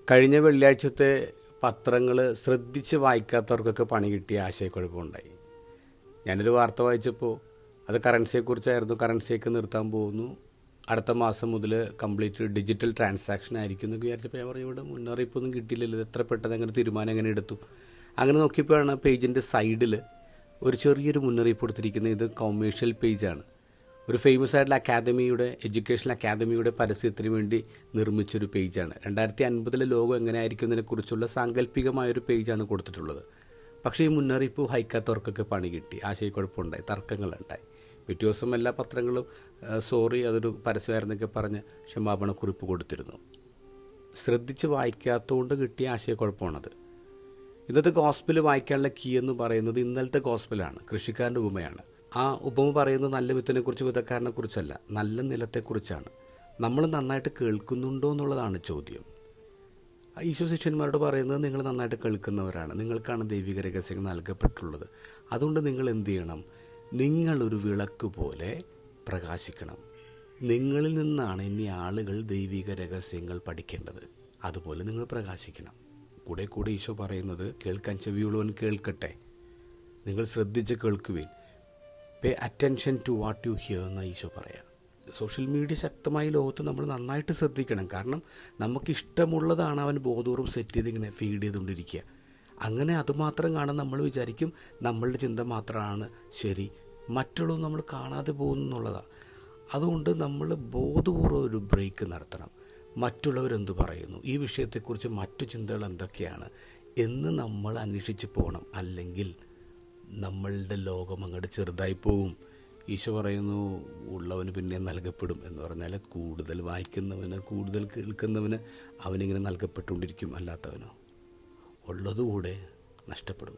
കഴിഞ്ഞ വെള്ളിയാഴ്ചത്തെ പത്രങ്ങൾ ശ്രദ്ധിച്ച് വായിക്കാത്തവർക്കൊക്കെ പണി കിട്ടിയ ആശയക്കുഴപ്പമുണ്ടായി. ഞാനൊരു വാർത്ത വായിച്ചപ്പോൾ അത് കറൻസിയെക്കുറിച്ചായിരുന്നു. കറൻസിയൊക്കെ നിർത്താൻ പോകുന്നു, അടുത്ത മാസം മുതൽ കംപ്ലീറ്റ് ഡിജിറ്റൽ ട്രാൻസാക്ഷൻ ആയിരിക്കും എന്നൊക്കെ വിചാരിച്ചപ്പോൾ ഞാൻ പറഞ്ഞു, ഇവിടെ മുന്നറിയിപ്പൊന്നും കിട്ടിയില്ലല്ലോ, എത്ര പെട്ടെന്ന് അങ്ങനെ തീരുമാനം എങ്ങനെ എടുത്തു. അങ്ങനെ നോക്കിയപ്പോഴാണ് പേജിൻ്റെ സൈഡിൽ ഒരു ചെറിയൊരു മുന്നറിയിപ്പ് കൊടുത്തിരിക്കുന്നത്. ഇത് കൊമേഴ്ഷ്യൽ പേജാണ്. ഒരു ഫേമസ് ആയിട്ടുള്ള അക്കാദമിയുടെ, എഡ്യൂക്കേഷൻ അക്കാദമിയുടെ പരസ്യത്തിന് വേണ്ടി നിർമ്മിച്ചൊരു പേജാണ്. 2050 ലോകം എങ്ങനെയായിരിക്കും എന്നതിനെക്കുറിച്ചുള്ള സാങ്കല്പികമായൊരു പേജാണ് കൊടുത്തിട്ടുള്ളത്. പക്ഷേ ഈ മുന്നറിയിപ്പ് വായിക്കാത്തവർക്കൊക്കെ പണി കിട്ടി, ആശയക്കുഴപ്പമുണ്ടായി, തർക്കങ്ങളുണ്ടായി. പിറ്റേ ദിവസം എല്ലാ പത്രങ്ങളും സോറി അതൊരു പരസ്യമായിരുന്നൊക്കെ പറഞ്ഞ് ക്ഷമാപണ കുറിപ്പ് കൊടുത്തിരുന്നു. ശ്രദ്ധിച്ച് വായിക്കാത്തതുകൊണ്ട് കിട്ടിയ ആശയക്കുഴപ്പമാണത്. ഇന്നത്തെ ഗോസ്പൽ വായിക്കാനുള്ള കീ എന്ന് പറയുന്നത് ഇന്നലത്തെ ഗോസ്പലാണ്, കൃഷിക്കാരൻ്റെ ഉപമയാണ്. ആ ഉപമ പറയുന്നത് നല്ല വിത്തിനെക്കുറിച്ച്, വിതക്കാരനെ കുറിച്ചല്ല, നല്ല നിലത്തെക്കുറിച്ചാണ്. നമ്മൾ നന്നായിട്ട് കേൾക്കുന്നുണ്ടോ എന്നുള്ളതാണ് ചോദ്യം. ഈശോ ശിഷ്യന്മാരോട് പറയുന്നത്, നിങ്ങൾ നന്നായിട്ട് കേൾക്കുന്നവരാണ്, നിങ്ങൾക്കാണ് ദൈവിക രഹസ്യങ്ങൾ നൽകപ്പെട്ടുള്ളത്. അതുകൊണ്ട് നിങ്ങൾ എന്ത് ചെയ്യണം? നിങ്ങളൊരു വിളക്ക് പോലെ പ്രകാശിക്കണം. നിങ്ങളിൽ നിന്നാണ് ഇനി ആളുകൾ ദൈവിക രഹസ്യങ്ങൾ പഠിക്കേണ്ടത്. അതുപോലെ നിങ്ങൾ പ്രകാശിക്കണം. കൂടെ കൂടെ ഈശോ പറയുന്നത്, കേൾക്കാൻ ചെവിയുള്ളവൻ കേൾക്കട്ടെ, നിങ്ങൾ ശ്രദ്ധിച്ച് കേൾക്കുവിൻ. Pay attention to what you hear എന്ന് ഈശോ പറയാം. സോഷ്യൽ മീഡിയ ശക്തമായ ലോകത്ത് നമ്മൾ നന്നായിട്ട് ശ്രദ്ധിക്കണം. കാരണം നമുക്കിഷ്ടമുള്ളതാണ് അവൻ ബോധപൂർവ്വം സെറ്റ് ചെയ്ത് ഇങ്ങനെ ഫീഡ് ചെയ്തുകൊണ്ടിരിക്കുക. അങ്ങനെ അതുമാത്രം കാണാൻ നമ്മൾ വിചാരിക്കും നമ്മളുടെ ചിന്ത മാത്രമാണ് ശരി, മറ്റുള്ളവർ നമ്മൾ കാണാതെ പോകുന്നു എന്നുള്ളതാണ്. അതുകൊണ്ട് നമ്മൾ ബോധപൂർവ്വം ഒരു ബ്രേക്ക് നടത്തണം. മറ്റുള്ളവരെന്ത് പറയുന്നു, ഈ വിഷയത്തെക്കുറിച്ച് മറ്റു ചിന്തകൾ എന്തൊക്കെയാണ് എന്ന് നമ്മൾ അന്വേഷിച്ച് പോകണം. അല്ലെങ്കിൽ നമ്മളുടെ ലോകം അങ്ങോട്ട് ചെറുതായി പോകും. ഈശോ പറയുന്നു, ഉള്ളവന് പിന്നെ നൽകപ്പെടും എന്ന് പറഞ്ഞാൽ കൂടുതൽ വായിക്കുന്നവന്, കൂടുതൽ കേൾക്കുന്നവന് അവനിങ്ങനെ നൽകപ്പെട്ടുകൊണ്ടിരിക്കും, അല്ലാത്തവനോ ഉള്ളതുകൂടെ നഷ്ടപ്പെടും.